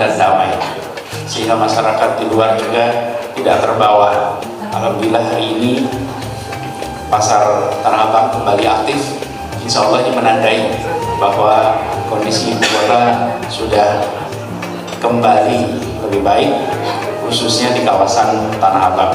dan damai, sehingga masyarakat di luar juga tidak terbawa. Alhamdulillah hari ini pasar Tanah Abang kembali aktif. Insya Allah ini menandai bahwa kondisi ibu kota sudah kembali lebih baik, khususnya di kawasan Tanah Abang.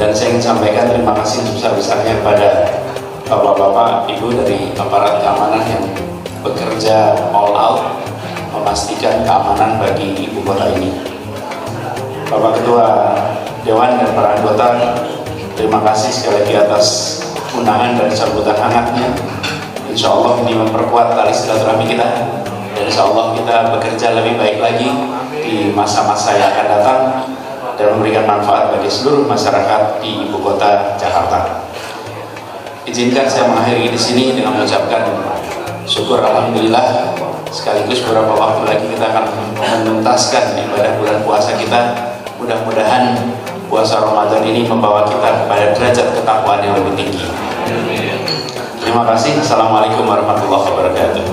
Dan saya ingin sampaikan terima kasih sebesar-besarnya kepada bapak-bapak, ibu dari aparat keamanan yang bekerja all out memastikan keamanan bagi ibu kota ini. Bapak Ketua Dewan dan para anggota, terima kasih sekali lagi atas undangan dan sambutan hangatnya. Insya Allah ini memperkuat tali silaturahmi kita, dan insya Allah kita bekerja lebih baik lagi di masa-masa yang akan datang dan memberikan manfaat bagi seluruh masyarakat di ibu kota Jakarta. Izinkan saya mengakhiri di sini dengan mengucapkan syukur alhamdulillah, sekaligus beberapa waktu lagi kita akan menuntaskan ibadah bulan puasa kita. Mudah-mudahan puasa Ramadan ini membawa kita kepada derajat ketakwaan yang lebih tinggi. Terima kasih. Assalamualaikum warahmatullahi wabarakatuh.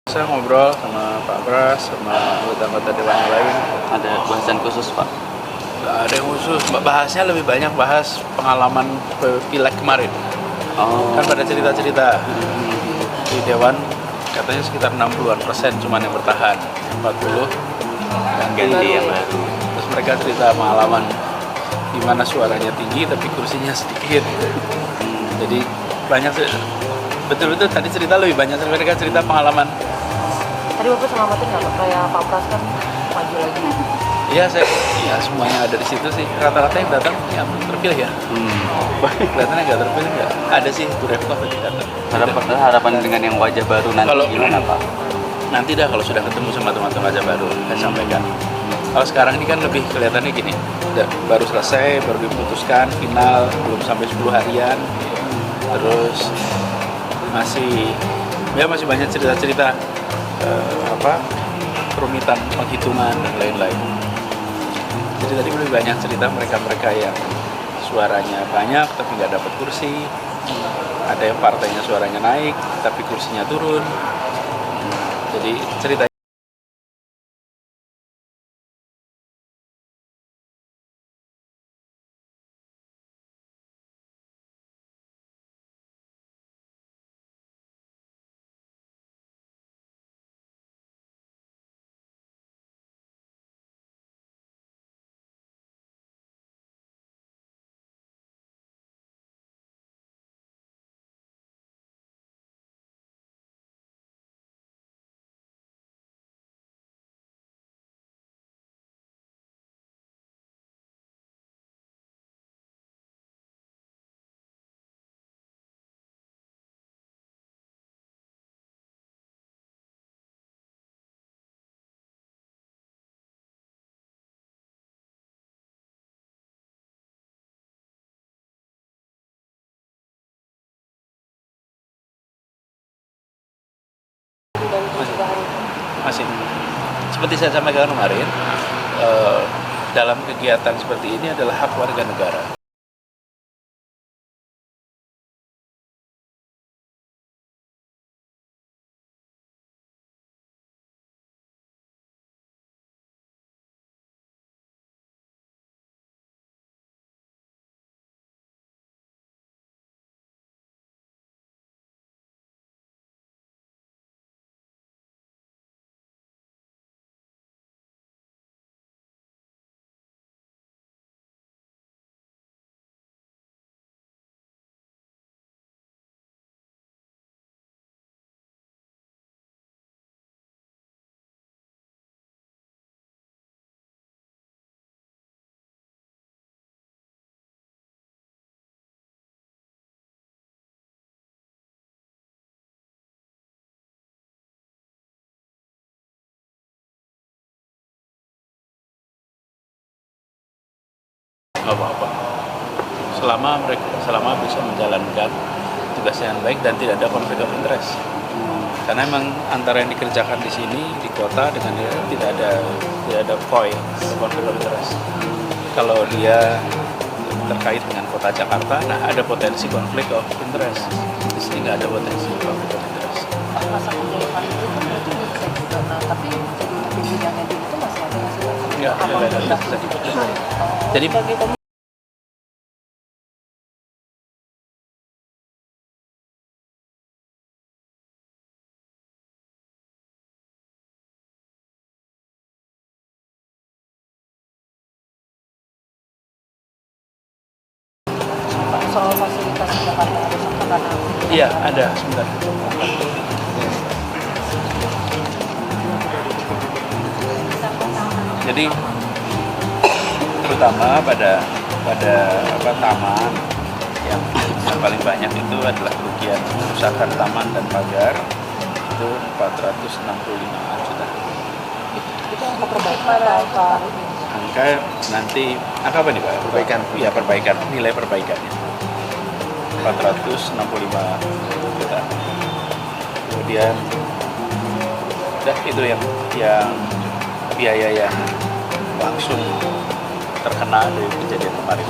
Saya ngobrol sama Pak Pras, sama anggota-anggota dewan yang lain. Ada bahasan khusus, Pak? Nggak ada yang khusus, bahasnya lebih banyak bahas pengalaman pileg kemarin. Kan pada cerita-cerita di dewan katanya sekitar 60% cuman yang bertahan, 40 ganti yang baru. Terus mereka cerita pengalaman di mana suaranya tinggi tapi kursinya sedikit. Jadi banyak, betul-betul tadi cerita lebih banyak, mereka cerita pengalaman. Tadi Bapak selamatin nggak, kayak Pak Pras kan maju lagi? Iya, semuanya ada di situ sih. Rata-rata yang datang yang terpilih ya. Kelihatannya nggak terpilih nggak? Ada sih, Bu Refko tadi datang. Harapan dengan yang wajah baru nanti Kalau gimana, Pak? Nanti dah kalau sudah ketemu sama teman-teman wajah baru, saya sampaikan. Kalau sekarang ini kan lebih kelihatannya gini, baru selesai, baru diputuskan, final, belum sampai 10 harian. Terus masih banyak cerita-cerita kerumitan penghitungan dan lain-lain. Jadi tadi lebih banyak cerita mereka-mereka yang suaranya banyak tapi nggak dapat kursi, ada yang partainya suaranya naik tapi kursinya turun. Jadi cerita masih. Seperti saya sampaikan kemarin, dalam kegiatan seperti ini adalah hak warga negara. Nggak apa-apa. Selama bisa menjalankan tugasnya yang baik dan tidak ada konflik of interest. Karena memang antara yang dikerjakan di sini di kota dengan dia tidak ada konflik of interest. Kalau dia terkait dengan kota Jakarta, nah ada potensi konflik of interest. Di sini nggak ada potensi konflik of interest. Masa pendidikan itu kan berarti bisa juga, nah tapi jadi pimpinannya dulu itu masih ada nggak sih? Nggak ada. Jadi soal fasilitas di Jakarta ada sama karena iya ada sebentar. Jadi terutama pada taman yang paling banyak itu adalah kerugian kerusakan taman dan pagar itu 465 juta. itu angka perbaikan atau Angka nanti angka apa nih Pak? Perbaikan. Iya perbaikan, nilai perbaikannya 465 juta. Kemudian itu yang biaya yang langsung terkena dari kejadian kemarin.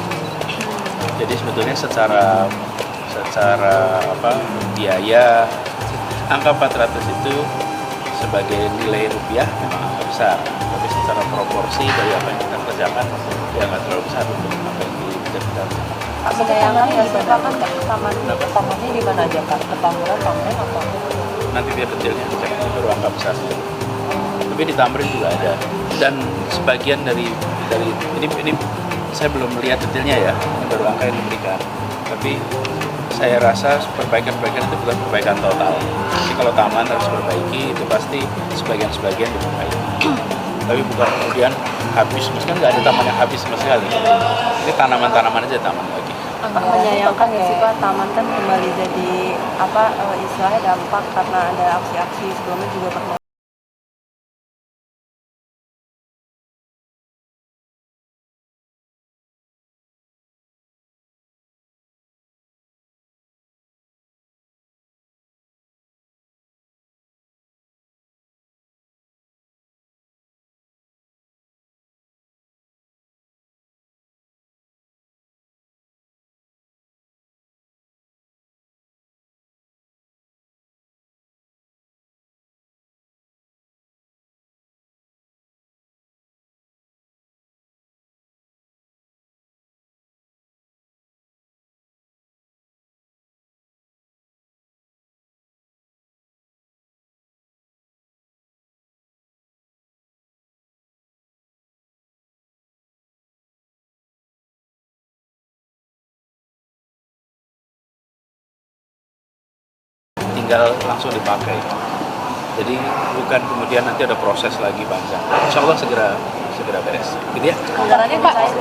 Jadi sebetulnya secara biaya angka 400 itu sebagai nilai rupiah memang angka besar, tapi secara proporsi dari apa yang kita kerjakan ya nggak terlalu besar untuk apa yang dikerjakan. tamannya ya sih Pak, kan tamannya di mana aja Pak? Petamburan, Tamrin atau Nanti dia detailnya dicek, itu baru angka besar. Tapi di Tamrin juga ada, dan sebagian dari ini saya belum melihat detailnya ya, ini baru angka yang diberikan. Tapi saya rasa perbaikan itu bukan perbaikan total. Jadi kalau taman harus diperbaiki, itu pasti sebagian diperbaiki. Tapi bukan kemudian habis, meskipun nggak ada taman yang habis sama sekali. Ini tanaman-tanaman aja taman lagi. menyayangkan ya sih Pak, taman kan kembali jadi istilahnya dampak karena ada aksi-aksi sebelumnya juga pernah. Tinggal langsung dipakai. Jadi bukan kemudian nanti ada proses lagi panjang. Insya Allah segera beres. Gitu ya? Anggarannya Pak,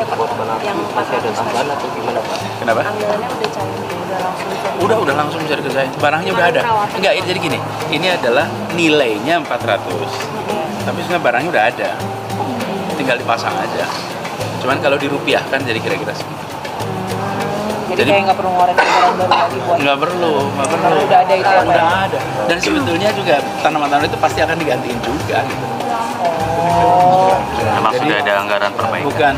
yang masih ada tambahan atau gimana Pak? Kenapa? anggarannya udah cair, udah langsung bisa. Udah langsung bisa dikerjain. Barangnya udah ada. Enggak, jadi gini. Ini adalah nilainya 400. Tapi sebenarnya barangnya udah ada. Tinggal dipasang aja. Cuman kalau dirupiahkan jadi kira-kira segitu. Jadi kayak nggak perlu ngeluarin anggaran baru lagi buat. Nggak perlu. Karena udah ada itu ya, Pak? Udah ada. Dan sebetulnya juga tanaman-tanaman itu pasti akan digantiin juga gitu. Oh. Memang Jadi, sudah ada anggaran perbaikan. Bukan.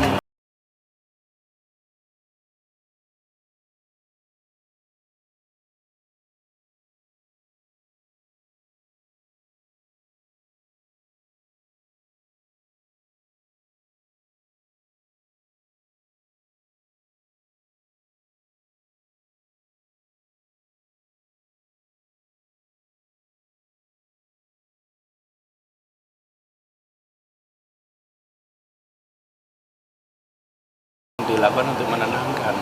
Dilakukan untuk menenangkan.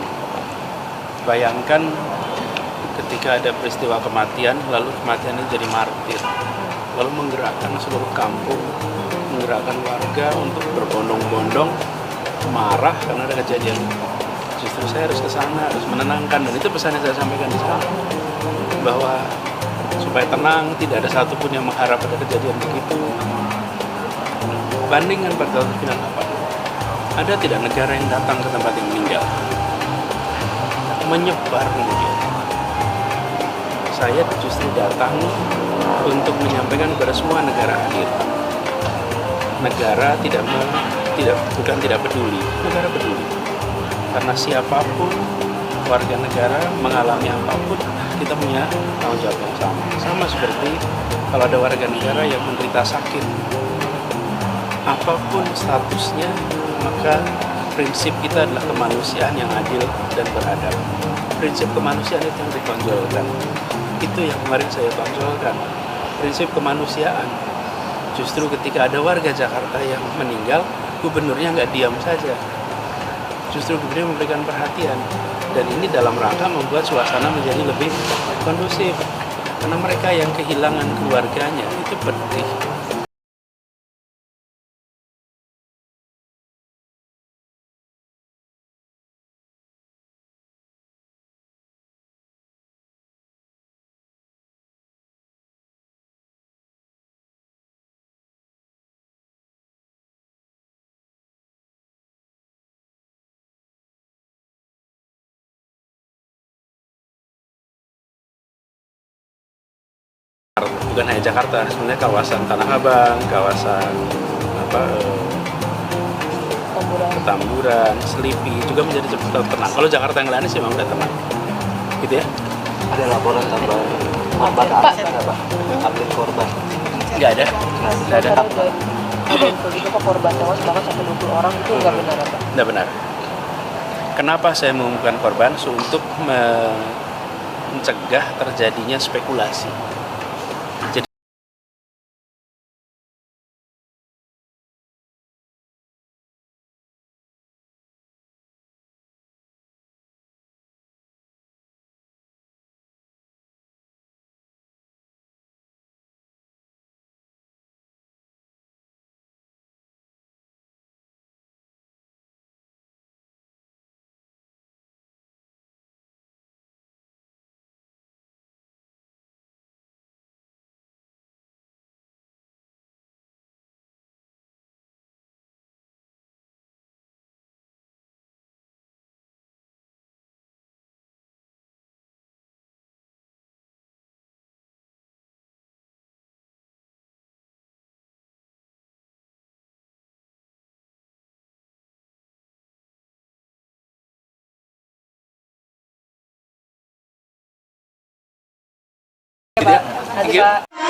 Bayangkan ketika ada peristiwa kematian, lalu kematian ini jadi martir, lalu menggerakkan seluruh kampung, menggerakkan warga untuk berbondong-bondong marah karena ada kejadian. Justru saya harus ke sana, harus menenangkan, dan itu pesan yang saya sampaikan di sana, bahwa supaya tenang, tidak ada satupun yang mengharap ada kejadian begitu. Bandingkan pada tahun 98. Ada tidak negara yang datang ke tempat yang meninggal? Menyebar kemudian. Saya justru datang untuk menyampaikan kepada semua negara hadir. Negara bukan tidak peduli, negara peduli. Karena siapapun warga negara mengalami apapun, kita punya tanggung jawab yang sama. Sama seperti kalau ada warga negara yang menderita sakit, apapun statusnya, maka prinsip kita adalah kemanusiaan yang adil dan beradab. Prinsip kemanusiaan itu yang ditonjolkan. Itu yang kemarin saya tonjolkan. Prinsip kemanusiaan. Justru ketika ada warga Jakarta yang meninggal, gubernurnya nggak diam saja. Justru gubernur memberikan perhatian. Dan ini dalam rangka membuat suasana menjadi lebih kondusif. Karena mereka yang kehilangan keluarganya itu pedih. Bukan hanya Jakarta, sebenarnya kawasan Tanah Abang, kawasan Petamburan, Selipi juga menjadi cepat tenang. Kalau Jakarta yang lainnya sih memang udah tenang, gitu ya. Ada laporan tambahan korban apa? Update korban. Nggak ada. Begitu kok korban tewas bahkan sampai 20 orang itu nggak benar apa? Nggak benar. Kenapa saya mengumumkan korban? Untuk mencegah terjadinya spekulasi. Jadi Pak, nanti Pak.